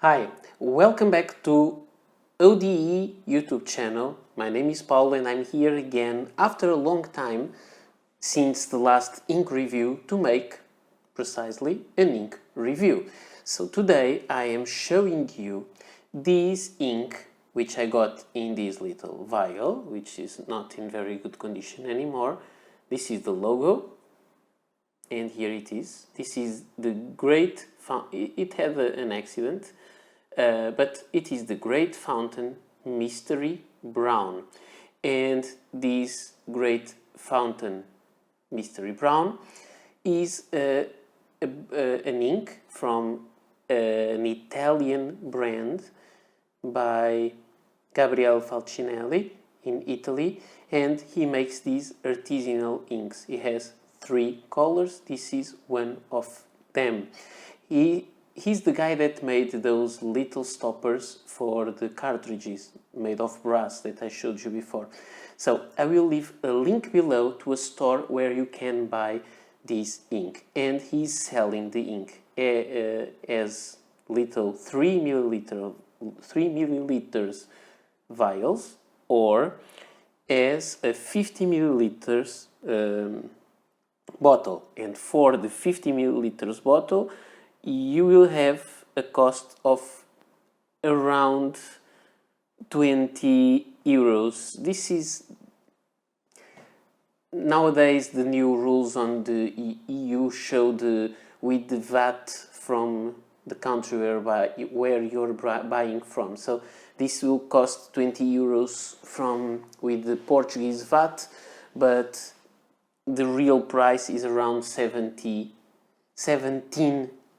Hi, welcome back to ODE YouTube channel. My name is Paul and I'm here again after a long time since the last ink review to make precisely an ink review. So today I am showing you this ink which I got in this little vial, which is not in very good condition anymore. This is the logo. And here it is. This is the great, it had an accident, but it is the Great Fountain Mystery Brown. And this Great Fountain Mystery Brown is an ink from an Italian brand by Gabriele Falcinelli in Italy, and he makes these artisanal inks. He has 3 colors. This is one of them. He's the guy that made those little stoppers for the cartridges made of brass that I showed you before. So I will leave a link below to a store where you can buy this ink, and he's selling the ink as little 3 milliliters vials or as a 50 milliliters bottle. And for the 50 milliliters bottle you will have a cost of around 20 euros. This is nowadays the new rules on the EU show with the VAT from the country where you're buying from. So this will cost 20 euros with the Portuguese VAT, but the real price is around 17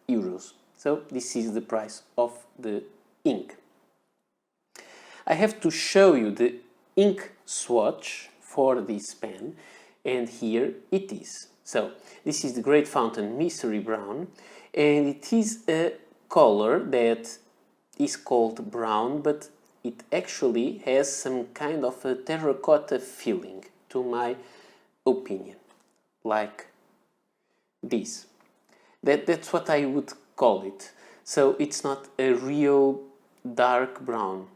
euros. So this is the price of the ink. I have to show you the ink swatch for this pen, and here it is. So this is the Great Fountain Mystery Brown, and it is a color that is called brown, but it actually has some kind of a terracotta feeling, to my opinion, like this. That's what I would call it. So it's not a real dark brown.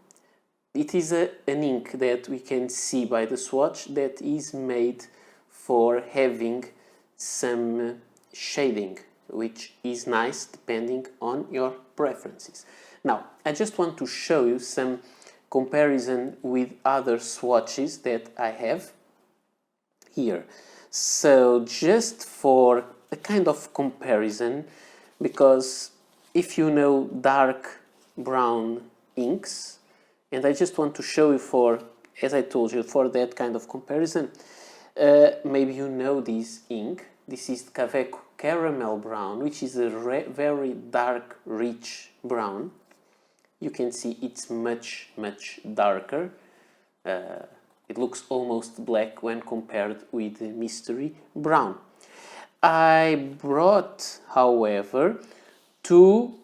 It is an ink that we can see by the swatch that is made for having some shading, which is nice depending on your preferences. Now, I just want to show you some comparison with other swatches that I have here. So just for a kind of comparison, because if you know dark brown inks, and I just want to show you as I told you, for that kind of comparison, maybe you know this ink. This is Caveco Caramel Brown, which is a very dark, rich brown. You can see it's much darker. It looks almost black when compared with the Mystery Brown. I brought, however, 2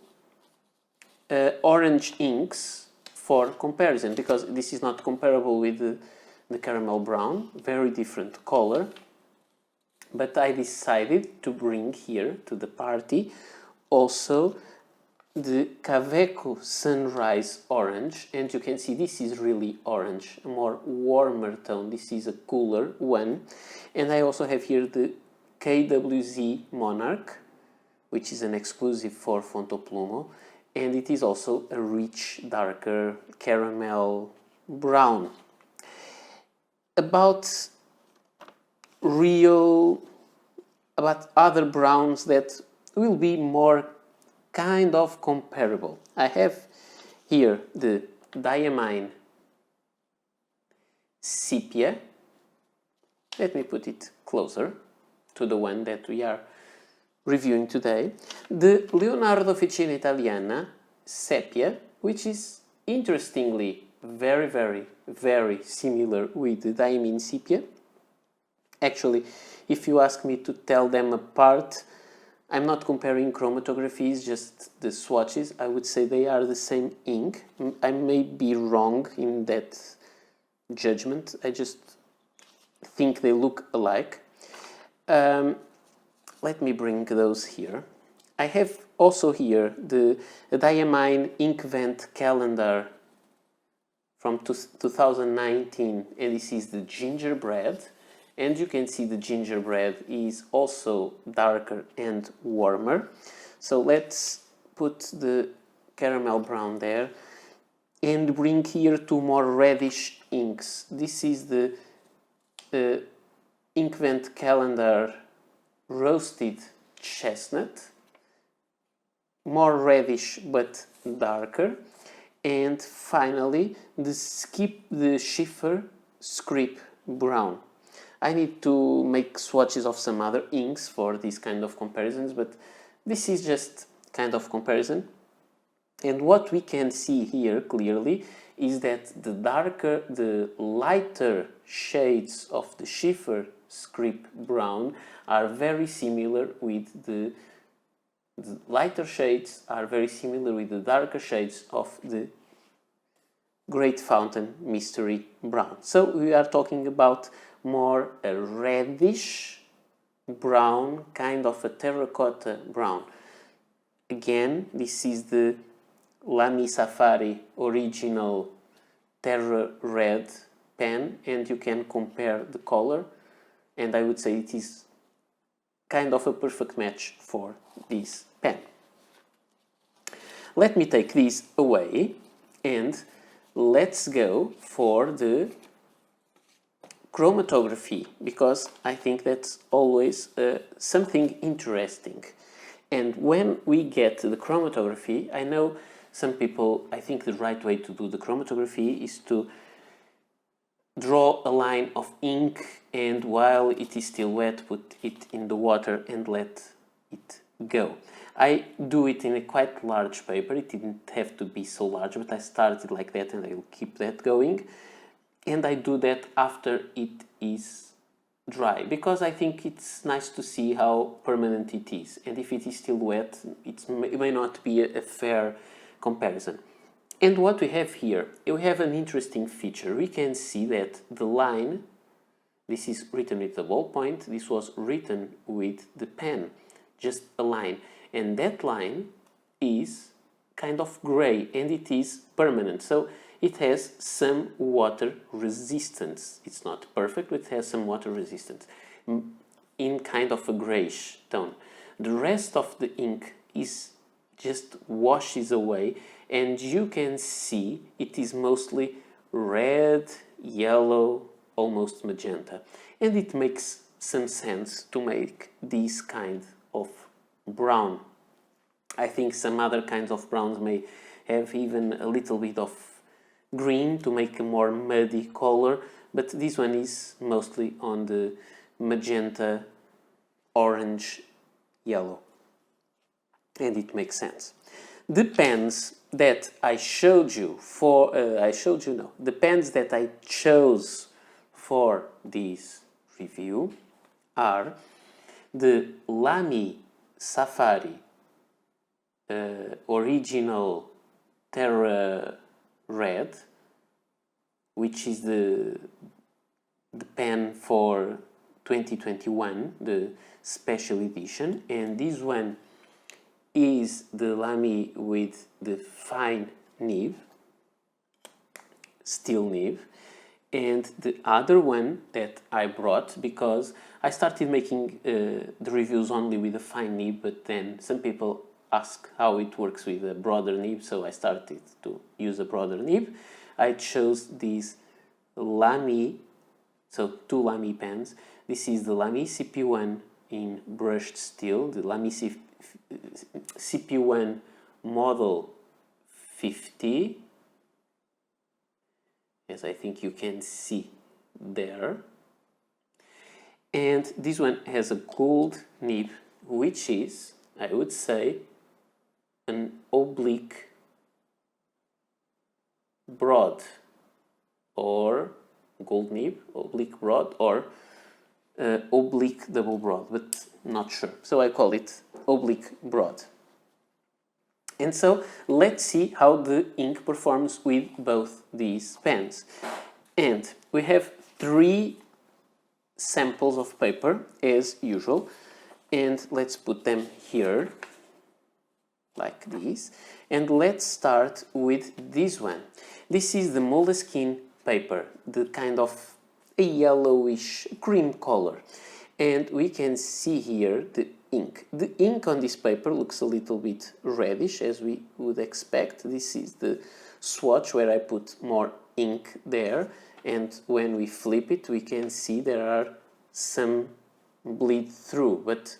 orange inks for comparison, because this is not comparable with the Caramel Brown, very different color. But I decided to bring here to the party also the Caveco Sunrise Orange, and you can see this is really orange, a more warmer tone. This is a cooler one. And I also have here the KWZ Monarch, which is an exclusive for Fontoplumo, and it is also a rich, darker caramel brown. About other browns that will be more kind of comparable. I have here the Diamine Sepia. Let me put it closer to the one that we are reviewing today. The Leonardo Officina Italiana Sepia, which is interestingly very similar with the Diamine Sepia. Actually, if you ask me to tell them apart, I'm not comparing chromatographies, just the swatches. I would say they are the same ink. I may be wrong in that judgment. I just think they look alike. Let me bring those here. I have also here the diamine ink vent calendar from 2019, and this is the gingerbread. And you can see the gingerbread is also darker and warmer. So let's put the caramel brown there and bring here two more reddish inks. This is the ink vent calendar roasted chestnut, more reddish but darker. And finally the Schiffer script brown. I need to make swatches of some other inks for these kind of comparisons, but this is just kind of comparison. And what we can see here clearly is that the lighter shades of the Schiffer script brown are very similar with the lighter shades are very similar with the darker shades of the Great Fountain Mystery Brown. So we are talking about more a reddish brown, kind of a terracotta brown. Again, this is the Lamy Safari original Terra Red pen, and you can compare the color, and I would say it is kind of a perfect match for this pen. Let me take this away and let's go for the chromatography, because I think that's always something interesting. And when we get to the chromatography, I know some people, I think the right way to do the chromatography is to draw a line of ink and while it is still wet, put it in the water and let it go. I do it in a quite large paper. It didn't have to be so large, but I started like that and I will keep that going. And I do that after it is dry, because I think it's nice to see how permanent it is. And if it is still wet, it may not be a fair comparison. And what we have here, we have an interesting feature. We can see that the line, this is written with the ballpoint, this was written with the pen, just a line. And that line is kind of gray and it is permanent. So it has some water resistance. It's not perfect, but it has some water resistance in kind of a grayish tone. The rest of the ink is just washes away, and you can see it is mostly red, yellow, almost magenta. And it makes some sense to make this kind of brown. I think some other kinds of browns may have even a little bit of green to make a more muddy color, but this one is mostly on the magenta, orange, yellow, and it makes sense. The pens that I showed you for, the pens that I chose for this review are the Lamy Safari original Terra Red, which is the pen for 2021, the special edition, and this one is the Lamy with the fine nib, steel nib, and the other one that I brought, because I started making the reviews only with a fine nib, but then some people ask how it works with a broader nib, so I started to use a broader nib. I chose these Lamy, so two Lamy pens. This is the Lamy CP1 in brushed steel, the Lamy CP1 model 50, as I think you can see there. And this one has a gold nib, which is, I would say, an oblique broad, or gold nib, oblique broad, or oblique double broad, but not sure. So I call it oblique broad. And so let's see how the ink performs with both these pens. And we have 3 samples of paper as usual, and let's put them here. like this. And let's start with this one. This is the Moleskine paper, the kind of a yellowish cream color. And we can see here the ink. The ink on this paper looks a little bit reddish, as we would expect. This is the swatch where I put more ink there, and when we flip it we can see there are some bleed through, but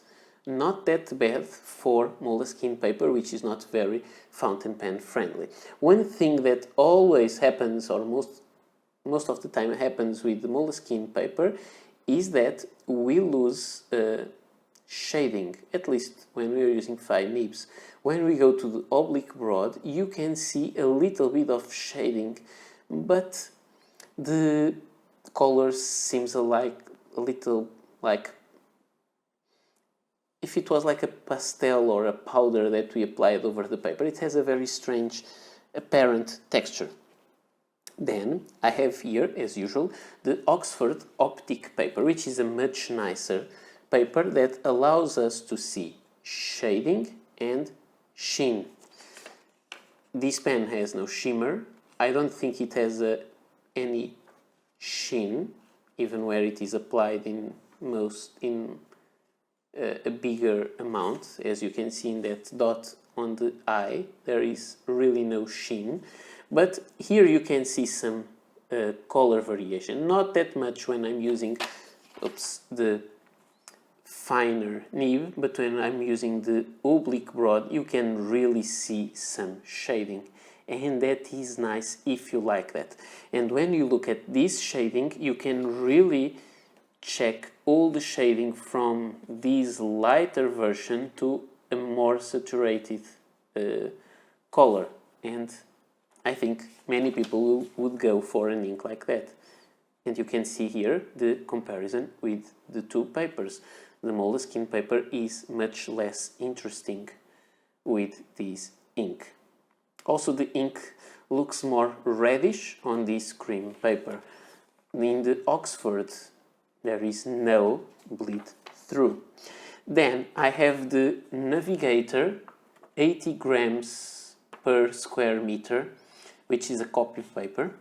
not that bad for Moleskine paper, which is not very fountain pen friendly. One thing that always happens, or most of the time happens with the Moleskine paper, is that we lose shading, at least when we are using fine nibs. When we go to the oblique broad, you can see a little bit of shading, but the colors seems a little like if it was like a pastel or a powder that we applied over the paper. It has a very strange apparent texture. Then I have here, as usual, the Oxford Optic paper, which is a much nicer paper that allows us to see shading and sheen. This pen has no shimmer. I don't think it has any sheen, even where it is applied in a bigger amount. As you can see in that dot on the eye, there is really no sheen. But here you can see some color variation. Not that much when I'm using the finer nib, but when I'm using the oblique broad, you can really see some shading. And that is nice if you like that. And when you look at this shading, you can really check all the shading from this lighter version to a more saturated color. And I think many people would go for an ink like that. And you can see here the comparison with the two papers. The Moleskine paper is much less interesting with this ink. Also, the ink looks more reddish on this cream paper. In the Oxford, there is no bleed through. Then I have the Navigator 80 grams per square meter, which is a copy paper.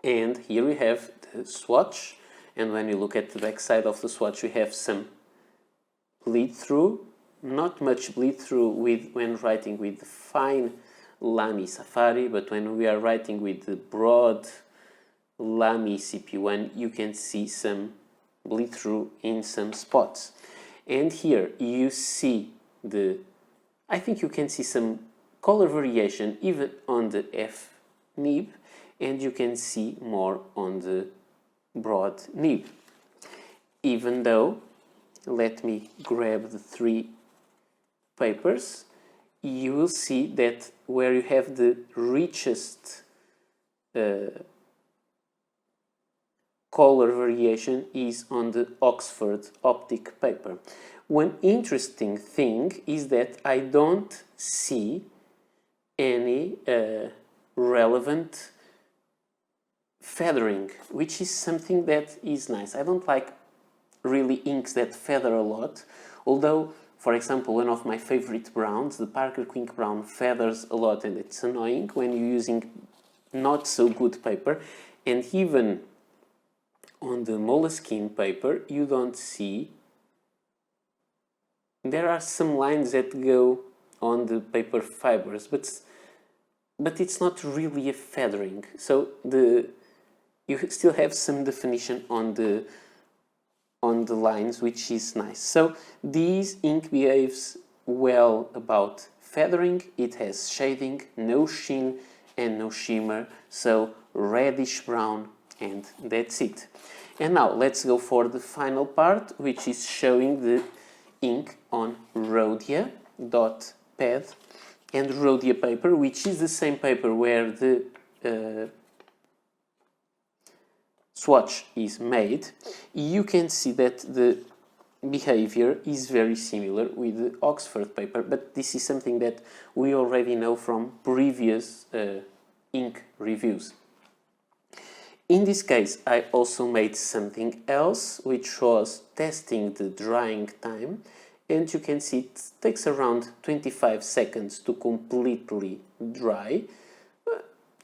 And here we have the swatch, and when you look at the back side of the swatch, we have some bleed through, not much bleed through when writing with the fine Lamy Safari, but when we are writing with the broad Lamy CP1, you can see some bleed through in some spots. And here you see I think you can see some color variation even on the F nib, and you can see more on the broad nib. Even though, let me grab the three papers, you will see that where you have the richest color variation is on the Oxford Optic paper. One interesting thing is that I don't see any relevant feathering, which is something that is nice. I don't like really inks that feather a lot, although, for example, one of my favorite browns, the Parker Quink Brown, feathers a lot, and it's annoying when you're using not so good paper. And even on the Moleskine paper, you don't see. There are some lines that go on the paper fibers, but it's not really a feathering. So you still have some definition on the lines, which is nice. So this ink behaves well about feathering. It has shading, no sheen and no shimmer, so reddish brown, and that's it. And now let's go for the final part, which is showing the ink on Rhodia dot pad and Rhodia paper, which is the same paper where the swatch is made. You can see that the behavior is very similar with the Oxford paper, but this is something that we already know from previous ink reviews. In this case, I also made something else, which was testing the drying time, and you can see it takes around 25 seconds to completely dry,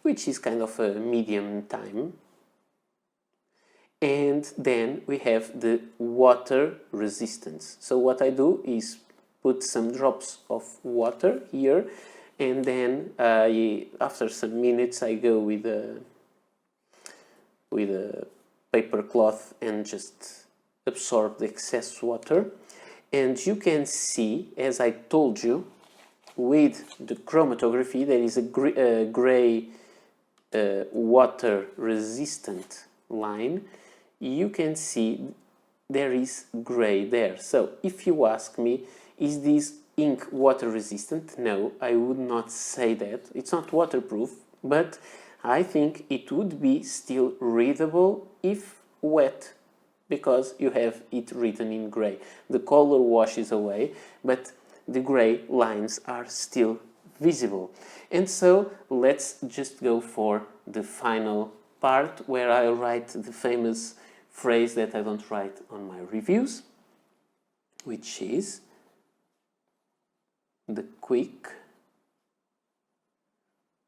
which is kind of a medium time. And then we have the water resistance. So what I do is put some drops of water here, and then after some minutes I go with a paper cloth and just absorb the excess water. And you can see, as I told you, with the chromatography there is a gray water resistant line. You can see there is gray there. So if you ask me, is this ink water resistant? No, I would not say that. It's not waterproof, but I think it would be still readable if wet, because you have it written in gray. The color washes away, but the gray lines are still visible. And so let's just go for the final part where I write the famous phrase that I don't write on my reviews, which is the quick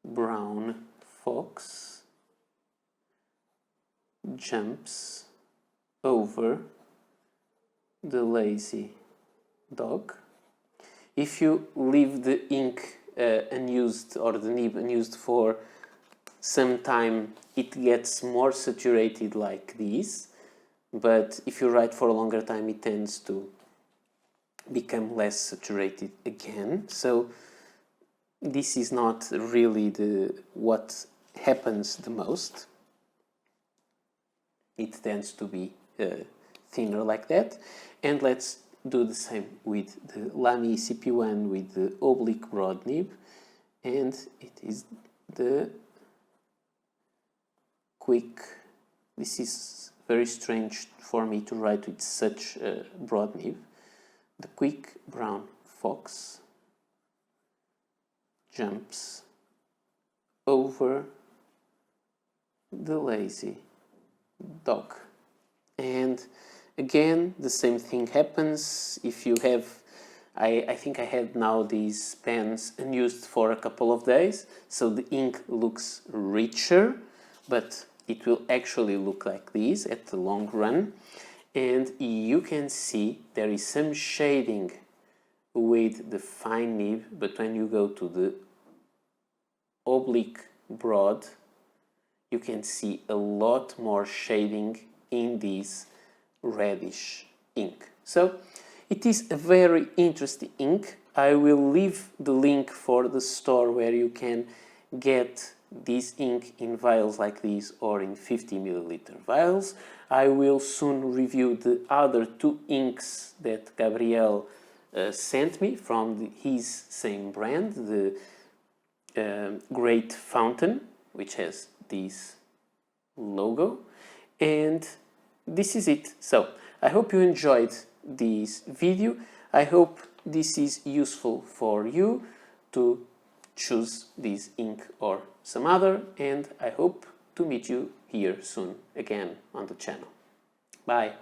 brown fox jumps over the lazy dog. If you leave the ink unused or the nib unused for some time, it gets more saturated like this, but if you write for a longer time it tends to become less saturated again. So this is not really what happens the most. It tends to be thinner like that. And let's do the same with the Lamy CP1 with the oblique broad nib, and it is the quick. This is very strange for me to write with such a broad nib. The quick brown fox jumps over the lazy dog. And again, the same thing happens if you have, I think I had now these pens unused for a couple of days, so the ink looks richer, but it will actually look like this at the long run. And you can see there is some shading with the fine nib, but when you go to the oblique broad, you can see a lot more shading in this reddish ink. So it is a very interesting ink. I will leave the link for the store where you can get this ink in vials like this or in 50 milliliter vials. I will soon review the other two inks that Gabriel sent me from his same brand, the Great Fountain, which has this logo. And this is it. So I hope you enjoyed this video. I hope this is useful for you to choose this ink or some other, and I hope to meet you here soon again on the channel. Bye.